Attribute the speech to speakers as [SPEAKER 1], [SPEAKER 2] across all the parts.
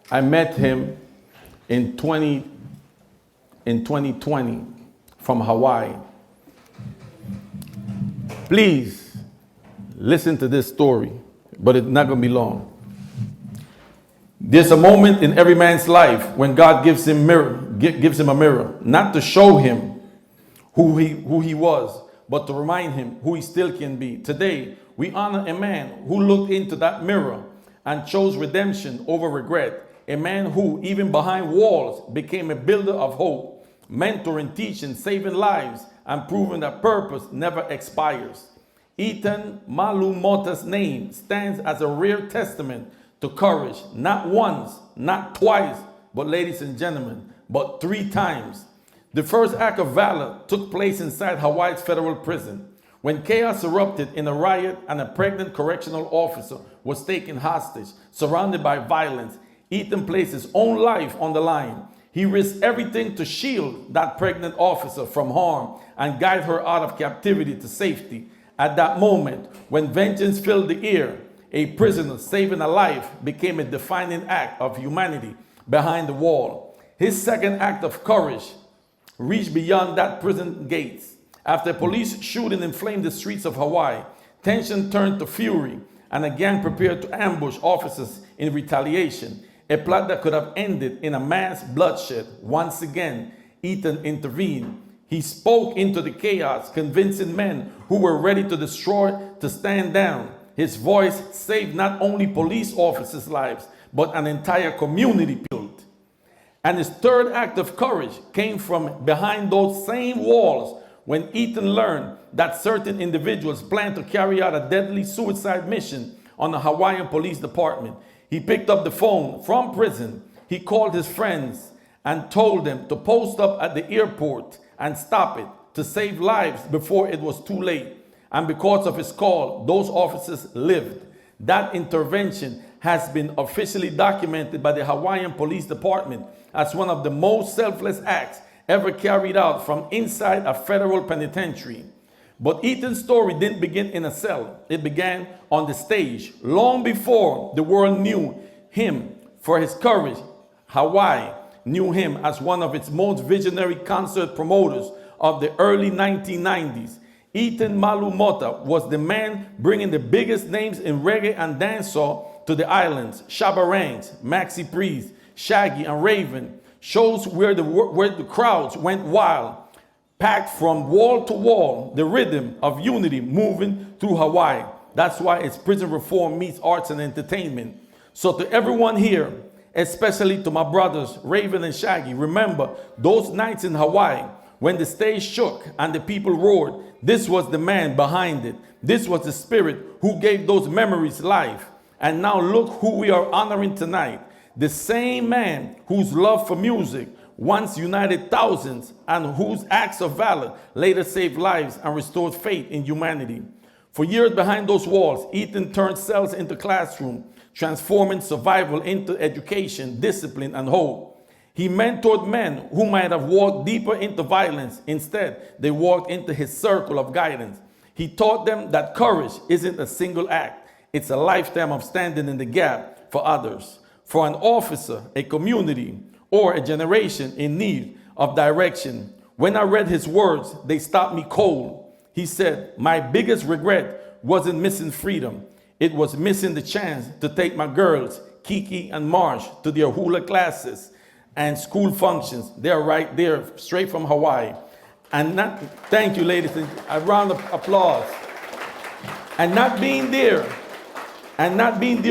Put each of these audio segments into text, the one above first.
[SPEAKER 1] I met him in 2020 from Hawaii. Please listen to this story, but it's not going to be long. There's a moment in every man's life when God gives him a mirror, not to show him who he was, but to remind him who he still can be. Today, we honor a man who looked into that mirror and chose redemption over regret. A man who, even behind walls, became a builder of hope, mentoring, teaching, saving lives, and proving that purpose never expires. Ethan Malu Motta's name stands as a rare testament to courage, not once, not twice, but ladies and gentlemen, but 3 times. The first act of valor took place inside Hawaii's federal prison, when chaos erupted in a riot and a pregnant correctional officer was taken hostage, surrounded by violence. Ethan placed his own life on the line. He risked everything to shield that pregnant officer from harm and guide her out of captivity to safety. At that moment, when vengeance filled the air, a prisoner saving a life became a defining act of humanity behind the wall. His second act of courage reached beyond that prison gates. After a police shooting inflamed the streets of Hawaii, tension turned to fury, and a gang prepared to ambush officers in retaliation, a plot that could have ended in a mass bloodshed. Once again, Ethan intervened. He spoke into the chaos, convincing men who were ready to destroy to stand down. His voice saved not only police officers' lives, but an entire community killed. And his third act of courage came from behind those same walls when Ethan learned that certain individuals planned to carry out a deadly suicide mission on the Hawaiian Police Department. He picked up the phone from prison. He called his friends and told them to post up at the airport and stop it, to save lives before it was too late. And because of his call, those officers lived. That intervention has been officially documented by the Hawaiian Police Department as one of the most selfless acts ever carried out from inside a federal penitentiary. But Ethan's story didn't begin in a cell. It began on the stage, long before the world knew him for his courage. Hawaii knew him as one of its most visionary concert promoters of the early 1990s. Ethan Malu Motta was the man bringing the biggest names in reggae and dancehall to the islands. Shabba Ranks, Maxi Priest, Shaggy, and Raven. Shows where the crowds went wild, packed from wall to wall, the rhythm of unity moving through Hawaii. That's why it's prison reform meets arts and entertainment. So to everyone here, especially to my brothers, Raven and Shaggy, remember those nights in Hawaii when the stage shook and the people roared. This was the man behind it. This was the spirit who gave those memories life. And now look who we are honoring tonight. The same man whose love for music once united thousands and whose acts of valor later saved lives and restored faith in humanity. For years behind those walls, Ethan turned cells into classrooms, transforming survival into education, discipline, and hope. He mentored men who might have walked deeper into violence. Instead, they walked into his circle of guidance. He taught them that courage isn't a single act. It's a lifetime of standing in the gap for others, for an officer, a community, or a generation in need of direction. When I read his words, they stopped me cold. He said, "My biggest regret wasn't missing freedom. It was missing the chance to take my girls, Kiki and Marsh, to their hula classes and school functions." They're right there, straight from Hawaii. And not, thank you, ladies, a round of applause. And not being there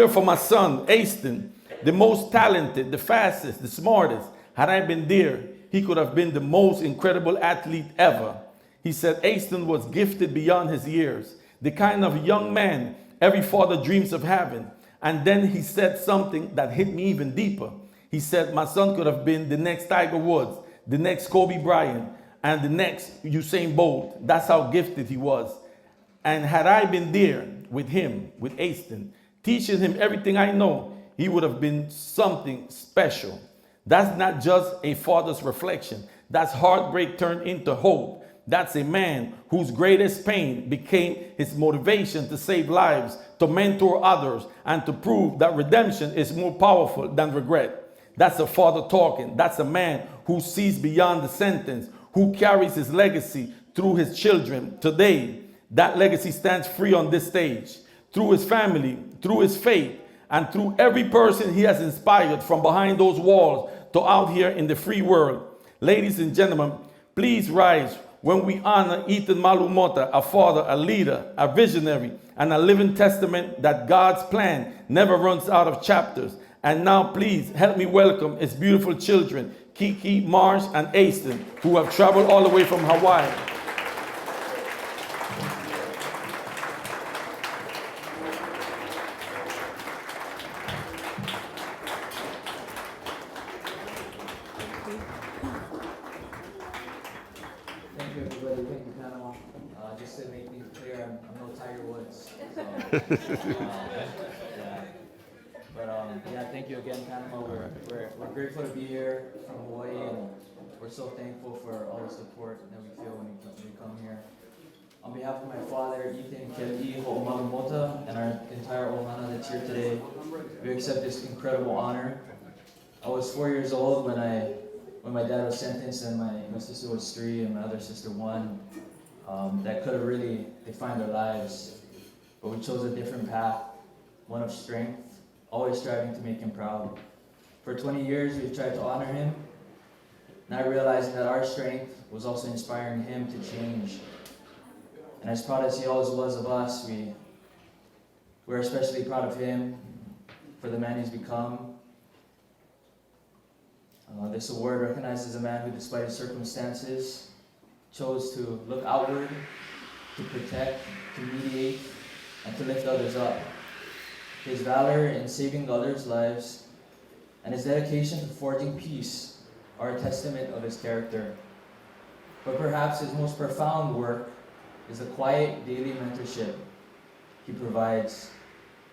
[SPEAKER 1] for my son, Aston, the most talented, the fastest, the smartest. Had I been there, he could have been the most incredible athlete ever. He said Aston was gifted beyond his years, the kind of young man every father dreams of having. And then he said something that hit me even deeper. He said, my son could have been the next Tiger Woods, the next Kobe Bryant, and the next Usain Bolt. That's how gifted he was. And had I been there with him, with Aston, teaching him everything I know, he would have been something special. That's not just a father's reflection. That's heartbreak turned into hope. That's a man whose greatest pain became his motivation to save lives, to mentor others, and to prove that redemption is more powerful than regret. That's a father talking. That's a man who sees beyond the sentence, who carries his legacy through his children. Today, that legacy stands free on this stage, through his family, through his faith, and through every person he has inspired from behind those walls to out here in the free world. Ladies and gentlemen, please rise when we honor Ethan Malu Motta, a father, a leader, a visionary, and a living testament that God's plan never runs out of chapters. And now please help me welcome his beautiful children, Kiki, Marsh, and Aston, who have traveled all the way from Hawaii.
[SPEAKER 2] Thank you, everybody. Thank you, Panama. Just to make things clear, I'm no Tiger Woods. So, yeah, thank you again, Panama. We're grateful to be here from Hawaii, and we're so thankful for all the support that we feel when we come here. On behalf of my father, Ethan Malu Motta, and our entire ohana that's here today, we accept this incredible honor. I was 4 years old when my dad was sentenced, and my sister was 3 and my other sister 1. That could have really defined our lives, but we chose a different path, one of strength, always striving to make him proud. For 20 years, we've tried to honor him, not realizing that our strength was also inspiring him to change. And as proud as he always was of us, we're especially proud of him for the man he's become. This award recognizes a man who, despite his circumstances, chose to look outward, to protect, to mediate, and to lift others up. His valor in saving others' lives and his dedication to forging peace are a testament of his character. But perhaps his most profound work is the quiet daily mentorship he provides.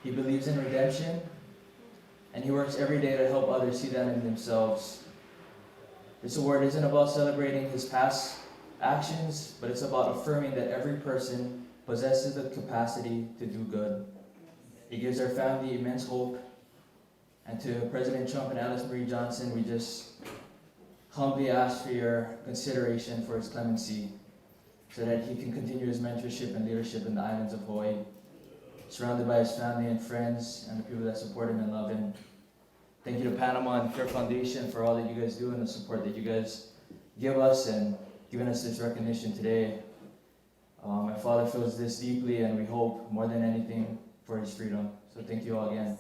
[SPEAKER 2] He believes in redemption, and he works every day to help others see that in themselves. This award isn't about celebrating his past actions, but it's about affirming that every person possesses the capacity to do good. It gives our family immense hope. And to President Trump and Alice Marie Johnson, we just humbly ask for your consideration for his clemency, so that he can continue his mentorship and leadership in the islands of Hawaii, surrounded by his family and friends and the people that support him and love him. Thank you to Panama and FEHR Foundation for all that you guys do and the support that you guys give us and giving us this recognition today. My father feels this deeply, and we hope more than anything for his freedom. So thank you all again.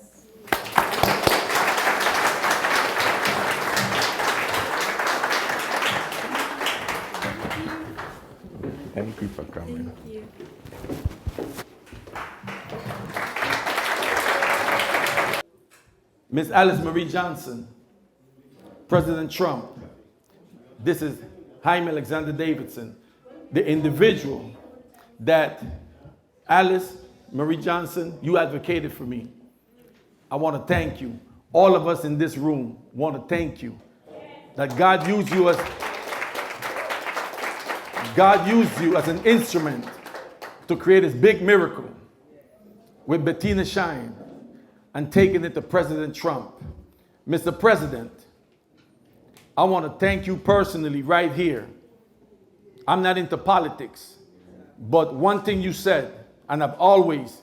[SPEAKER 1] Thank you for coming.
[SPEAKER 3] Thank you.
[SPEAKER 1] Miss Alice Marie Johnson, President Trump, this is Jaime Alexander Davidson, the individual that Alice Marie Johnson, you advocated for me. I want to thank you. All of us in this room want to thank you. That God used you as an instrument to create this big miracle with Bettina Shine and taking it to President Trump. Mr. President, I want to thank you personally right here. I'm not into politics, but one thing you said, and I've always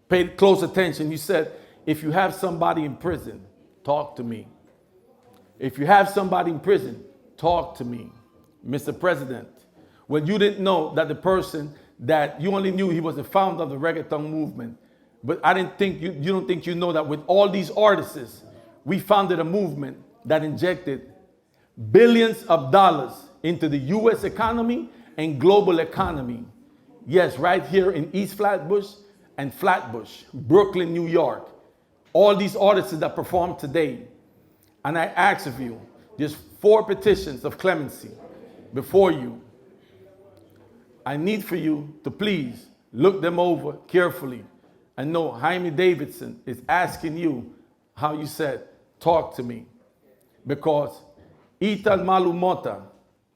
[SPEAKER 1] paid close attention, you said, if you have somebody in prison, talk to me. If you have somebody in prison, talk to me. Mr. President, when you didn't know that the person that you only knew he was the founder of the reggaeton movement, but I didn't think you don't think you know that with all these artists, we founded a movement that injected billions of dollars into the US economy and global economy. Yes, right here in East Flatbush and Flatbush, Brooklyn, New York. All these artists that perform today. And I ask of you, there's 4 petitions of clemency before you. I need for you to please look them over carefully and know Jaime Davidson is asking you, how you said, talk to me. Because Ethan Malu Motta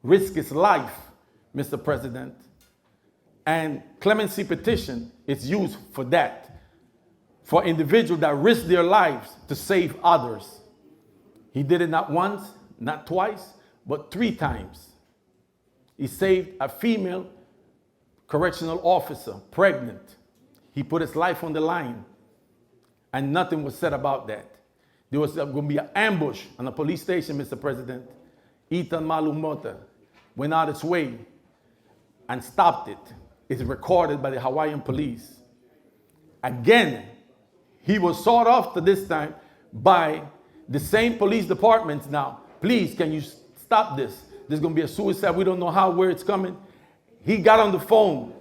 [SPEAKER 1] risked his life, Mr. President, and clemency petition is used for that, for individuals that risk their lives to save others. He did it not once, not twice, but 3 times. He saved a female correctional officer, pregnant. He put his life on the line, and nothing was said about that. There was going to be an ambush on a police station, Mr. President. Ethan Malu Motta went out its way and stopped it. It's recorded by the Hawaiian police. Again, he was sought after this time by the same police departments now. Please, can you stop this? There's going to be a suicide. We don't know how, where it's coming. He got on the phone.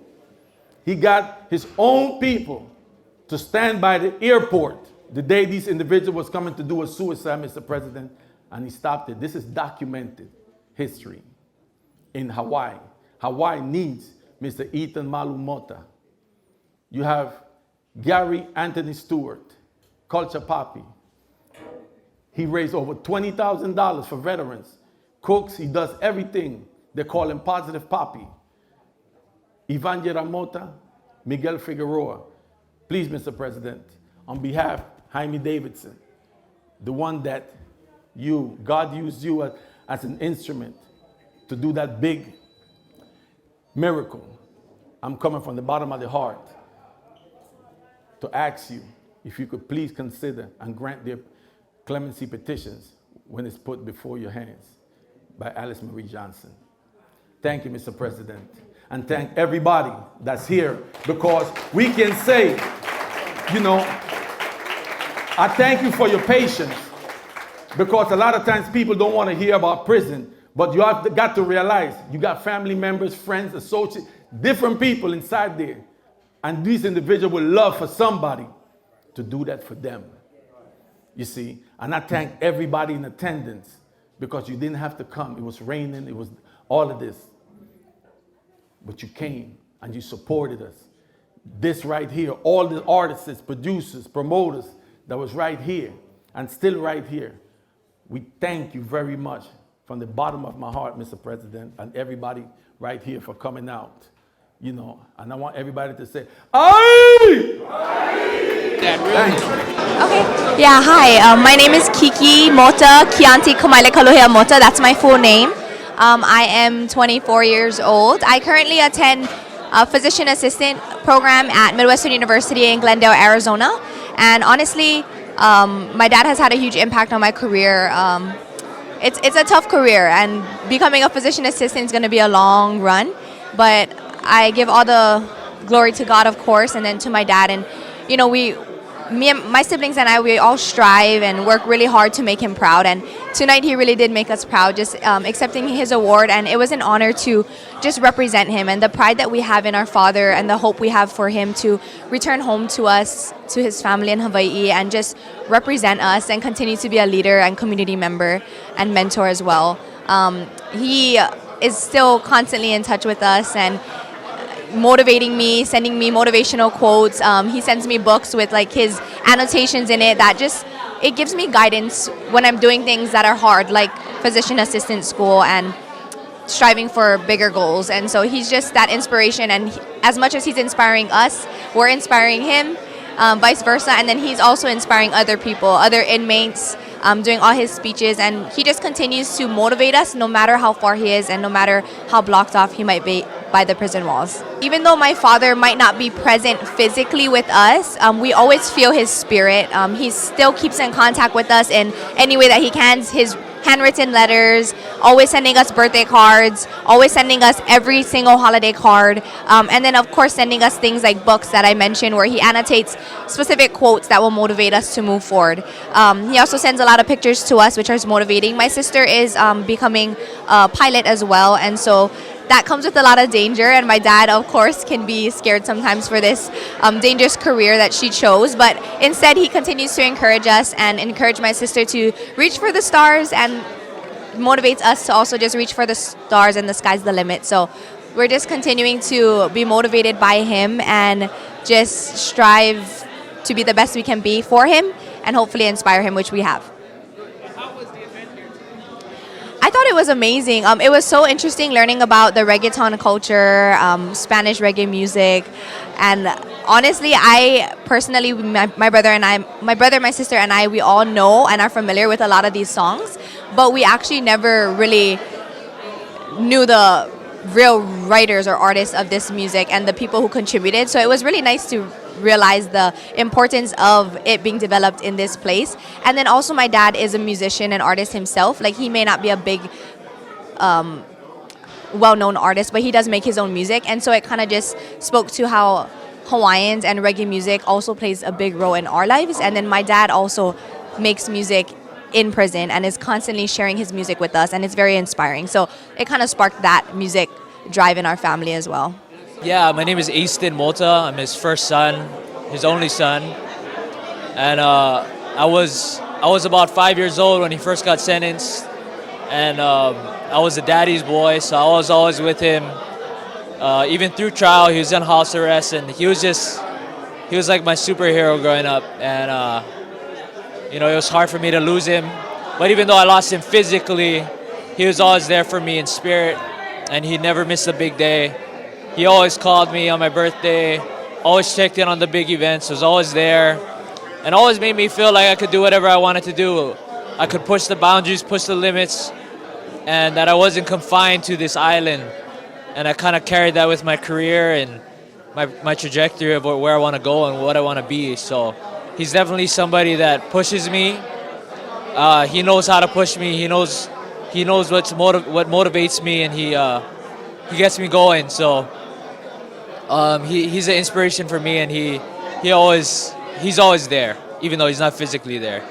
[SPEAKER 1] He got his own people to stand by the airport the day these individuals was coming to do a suicide, Mr. President, and he stopped it. This is documented history in Hawaii. Hawaii needs Mr. Ethan Malu Motta. You have Gary Anthony Stewart, Culture Papi. He raised over $20,000 for veterans. Cooks, he does everything. They call him Positive Papi. Ivan Yeramota, Miguel Figueroa. Please, Mr. President, on behalf of Jaime Davidson, the one that God used you as an instrument to do that big miracle. I'm coming from the bottom of the heart to ask you if you could please consider and grant their clemency petitions when it's put before your hands by Alice Marie Johnson. Thank you, Mr. President. And thank everybody that's here, because we can say, I thank you for your patience, because a lot of times people don't want to hear about prison, but you have got to realize you got family members, friends, associates, different people inside there. And these individuals would love for somebody to do that for them. You see, and I thank everybody in attendance, because you didn't have to come. It was raining, it was all of this. But you came and you supported us. This right here, all the artists, producers, promoters that was right here and still right here, we thank you very much from the bottom of my heart, Mr. President, and everybody right here for coming out. And I want everybody to say, aye! Thank you.
[SPEAKER 3] Okay. Yeah, hi. My name is Kiki Motta, Kianti Kamaile Kalohea Motta. That's my full name. I am 24 years old. I currently attend a physician assistant program at Midwestern University in Glendale, Arizona. And honestly, my dad has had a huge impact on my career. It's a tough career, and becoming a physician assistant is going to be a long run. But I give all the glory to God, of course, and then to my dad. And me and my siblings and I, we all strive and work really hard to make him proud. And tonight he really did make us proud, just accepting his award. And it was an honor to just represent him, and the pride that we have in our father and the hope we have for him to return home to us, to his family in Hawaii, and just represent us and continue to be a leader and community member and mentor as well. He is still constantly in touch with us and motivating me, sending me motivational quotes. He sends me books with his annotations in it that it gives me guidance when I'm doing things that are hard, like physician assistant school and striving for bigger goals. And so he's just that inspiration, and as much as he's inspiring us, we're inspiring him, vice versa. And then he's also inspiring other people, other inmates, doing all his speeches, and he just continues to motivate us no matter how far he is and no matter how blocked off he might be by the prison walls. Even though my father might not be present physically with us, we always feel his spirit. He still keeps in contact with us in any way that he can. His handwritten letters, always sending us birthday cards, always sending us every single holiday card, and then of course sending us things like books that I mentioned where he annotates specific quotes that will motivate us to move forward. He also sends a lot of pictures to us, which is motivating. My sister is becoming a pilot as well, and so that comes with a lot of danger, and my dad, of course, can be scared sometimes for this dangerous career that she chose, but instead he continues to encourage us and encourage my sister to reach for the stars, and motivates us to also just reach for the stars, and the sky's the limit. So we're just continuing to be motivated by him and just strive to be the best we can be for him and hopefully inspire him, which we have. I thought it was amazing. It was so interesting learning about the reggaeton culture, Spanish reggae music, and honestly, I personally, my brother, my sister, and I, we all know and are familiar with a lot of these songs, but we actually never really knew the real writers or artists of this music and the people who contributed. So it was really nice to realize the importance of it being developed in this place. And then also my dad is a musician and artist himself. Like, he may not be a big well-known artist, but he does make his own music, and so it kind of just spoke to how Hawaiians and reggae music also plays a big role in our lives. And then my dad also makes music in prison and is constantly sharing his music with us, and it's very inspiring. So it kind of sparked that music drive in our family as well.
[SPEAKER 4] Yeah, my name is Ethan Malu. I'm his first son, his only son. And I was about 5 years old when he first got sentenced. And I was a daddy's boy, so I was always with him. Even through trial, he was on house arrest, and he was like my superhero growing up. And it was hard for me to lose him. But even though I lost him physically, he was always there for me in spirit, and he never missed a big day. He always called me on my birthday, always checked in on the big events, was always there, and always made me feel like I could do whatever I wanted to do. I could push the boundaries, push the limits, and that I wasn't confined to this island. And I kind of carried that with my career and my trajectory of where I want to go and what I want to be. So he's definitely somebody that pushes me. He knows how to push me. He knows what motivates me, and he gets me going. So he's an inspiration for me, and he's always there, even though he's not physically there.